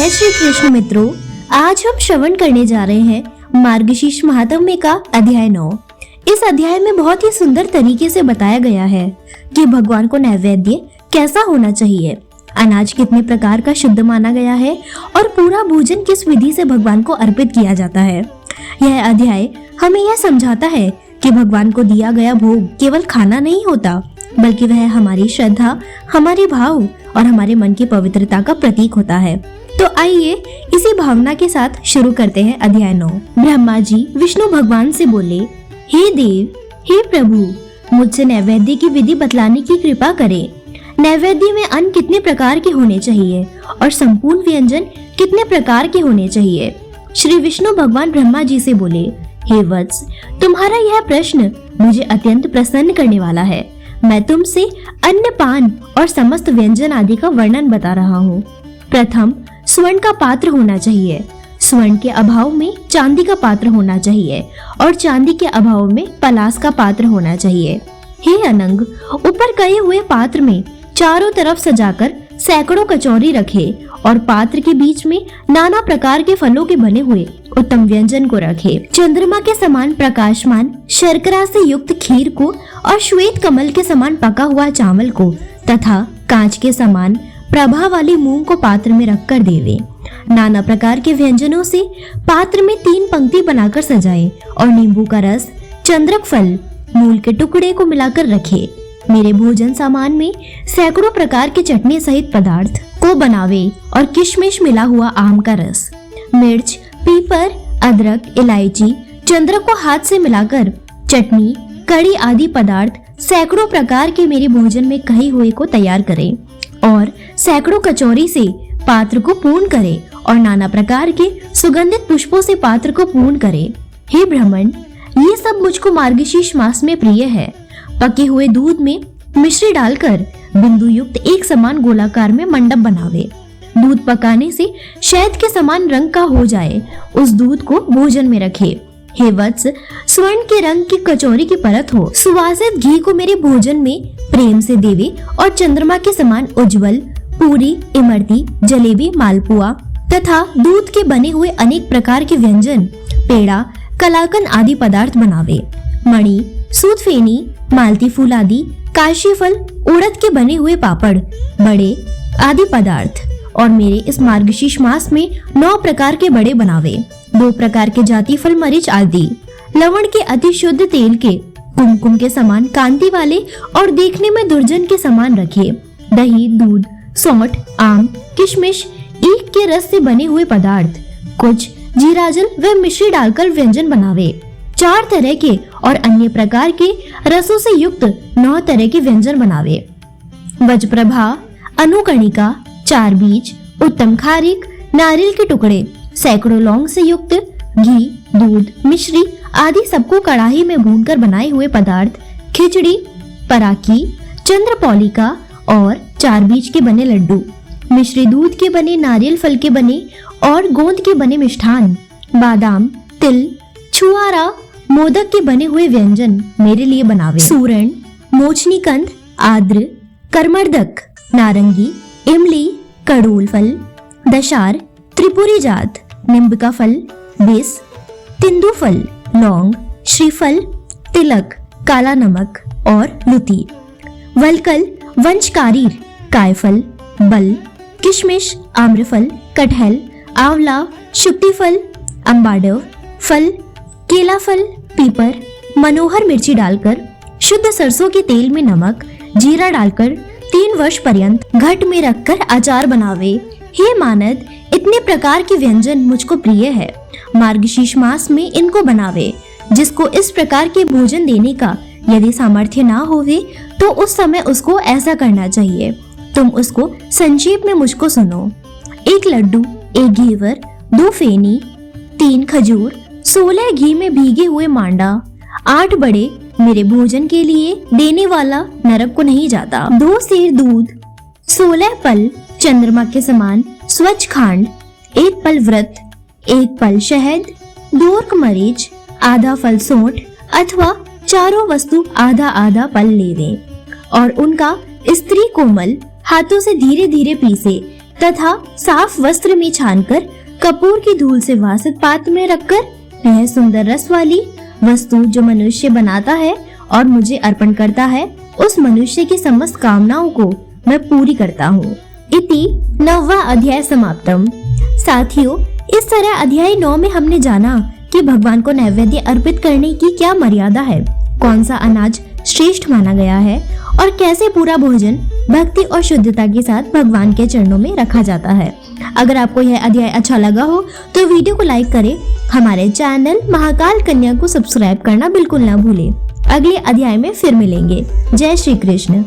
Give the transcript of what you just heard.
जय श्री कृष्ण मित्रों, आज हम श्रवण करने जा रहे हैं मार्गशीर्ष महात्म्य का अध्याय 9। इस अध्याय में बहुत ही सुंदर तरीके से बताया गया है कि भगवान को नैवेद्य कैसा होना चाहिए, अनाज कितने प्रकार का शुद्ध माना गया है और पूरा भोजन किस विधि से भगवान को अर्पित किया जाता है। यह अध्याय हमें यह समझाता है कि भगवान को दिया गया भोग केवल खाना नहीं होता, बल्कि वह हमारी श्रद्धा, हमारे भाव और हमारे मन की पवित्रता का प्रतीक होता है। तो आइए इसी भावना के साथ शुरू करते हैं अध्याय 9। ब्रह्मा जी विष्णु भगवान से बोले, हे देव, हे प्रभु, मुझसे नैवेद्य की विधि बतलाने की कृपा करें। नैवेद्य में अन्न कितने प्रकार के होने चाहिए और संपूर्ण व्यंजन कितने प्रकार के होने चाहिए। श्री विष्णु भगवान ब्रह्मा जी से बोले, हे वत्स, तुम्हारा यह प्रश्न मुझे अत्यंत प्रसन्न करने वाला है। मैं तुमसे अन्न, पान और समस्त व्यंजन आदि का वर्णन बता रहा हूँ। प्रथम, स्वर्ण का पात्र होना चाहिए। स्वर्ण के अभाव में चांदी का पात्र होना चाहिए और चांदी के अभाव में पलास का पात्र होना चाहिए। हे अनंग, ऊपर कहे हुए पात्र में चारों तरफ सजाकर सैकड़ों कचौरी रखे और पात्र के बीच में नाना प्रकार के फलों के बने हुए उत्तम व्यंजन को रखे। चंद्रमा के समान प्रकाशमान शर्करा से युक्त खीर को और श्वेत कमल के समान पका हुआ चावल को तथा कांच के समान प्रभा वाली मूंग को पात्र में रखकर देवे। नाना प्रकार के व्यंजनों से पात्र में 3 पंक्ति बनाकर सजाए और नींबू का रस, चंद्रक फल, मूल के टुकड़े को मिलाकर रखे। मेरे भोजन सामान में सैकड़ों प्रकार के चटनी सहित पदार्थ को बनावे और किशमिश मिला हुआ आम का रस, मिर्च, पीपर, अदरक, इलायची, चंद्रक को हाथ से मिलाकर चटनी, कड़ी आदि पदार्थ सैकड़ों प्रकार के मेरे भोजन में कहे हुए को तैयार करें और सैकड़ों कचौरी से पात्र को पूर्ण करे और नाना प्रकार के सुगंधित पुष्पों से पात्र को पूर्ण करे। हे ब्राह्मण, ये सब मुझको मार्गशीर्ष मास में प्रिय है। पके हुए दूध में मिश्री डालकर बिंदु युक्त एक समान गोलाकार में मंडप बनावे। दूध पकाने से शहद के समान रंग का हो जाए, उस दूध को भोजन में रखे। हे वत्स, स्वर्ण के रंग की कचौरी की परत हो। सुवासित घी को मेरे भोजन में प्रेम से देवे और चंद्रमा के समान उज्जवल पूरी, इमरती, जलेबी, मालपुआ तथा दूध के बने हुए अनेक प्रकार के व्यंजन, पेड़ा, कलाकंद आदि पदार्थ बनावे। मणि, सूत फेनी, मालती फूल आदि, काशी फल, उड़द के बने हुए पापड़, बड़े आदि पदार्थ और मेरे इस मार्गशीर्ष मास में 9 प्रकार के बड़े बनावे। 2 प्रकार के जाति फल, मरीच आदि, लवण के अति शुद्ध तेल के कुमकुम के समान कांति वाले और देखने में दुर्जन के समान रखे। दही, दूध, सौंठ, आम, किशमिश, ईख के रस से बने हुए पदार्थ, कुछ जीराजल व मिश्री डालकर व्यंजन बनावे। 4 तरह के और अन्य प्रकार के रसों से युक्त 9 तरह के व्यंजन बनावे। वज्रप्रभा, अनुकर्णिका, 4 बीज, उत्तम खारिक, नारियल के टुकड़े, सैकड़ों लौंग से युक्त घी, दूध, मिश्री आदि सबको कढ़ाई में भूनकर बनाए हुए पदार्थ, खिचड़ी, पराकी, चंद्रपौलिका और 4 बीज के बने लड्डू, मिश्री दूध के बने, नारियल फल के बने और गोंद के बने मिष्ठान, बादाम, तिल, छुआरा, मोदक के बने हुए व्यंजन मेरे लिए बनावे। सूरण, मोचनीकंद, आद्र, करमर्दक, नारंगी, इमली, कड़ूल फल, दशार, त्रिपुरी जात, नींब का फल, बेस, तिंदु फल, लौंग, श्रीफल, तिलक, काला नमक और लुती, वलकल, वंशकारीर, कायफल, बल, किशमिश, आम्रफल, कटहल, आंवला, शुक्ति फल, अम्बाडव फल, केला फल, पीपर, मनोहर मिर्ची डालकर शुद्ध सरसों के तेल में नमक, जीरा डालकर 3 वर्ष पर्यंत घट में रखकर अचार बनावे। हे मानद, इतने प्रकार के व्यंजन मुझको प्रिय है। मार्गशीर्ष मास में इनको बनावे। जिसको इस प्रकार के भोजन देने का यदि सामर्थ्य ना होवे तो उस समय उसको ऐसा करना चाहिए। तुम उसको संक्षेप में मुझको सुनो। 1 लड्डू, 1 घेवर, 2 फेनी, 3 खजूर, 16 घी में भीगे हुए मांडा, 8 बड़े मेरे भोजन के लिए देने वाला नरक को नहीं जाता। 2 सेर दूध, 16 पल चंद्रमा के समान स्वच्छ खांड, 1 पल व्रत, 1 पल शहद, 2 अर्क मरीच, आधा फल सोंठ अथवा चारों वस्तु आधा आधा पल लेवे और उनका स्त्री कोमल हाथों से धीरे धीरे पीसे तथा साफ वस्त्र में छानकर कपूर की धूल से वासित पात्र में रखकर यह सुंदर रस वाली वस्तु जो मनुष्य बनाता है और मुझे अर्पण करता है, उस मनुष्य की समस्त कामनाओं को मैं पूरी करता हूँ। इति 9वां अध्याय समाप्तम। साथियों, इस तरह अध्याय 9 में हमने जाना कि भगवान को नैवेद्य अर्पित करने की क्या मर्यादा है, कौन सा अनाज श्रेष्ठ माना गया है और कैसे पूरा भोजन भक्ति और शुद्धता के साथ भगवान के चरणों में रखा जाता है। अगर आपको यह अध्याय अच्छा लगा हो तो वीडियो को लाइक करें, हमारे चैनल महाकाल कन्या को सब्सक्राइब करना बिल्कुल ना भूलें। अगले अध्याय में फिर मिलेंगे। जय श्री कृष्ण।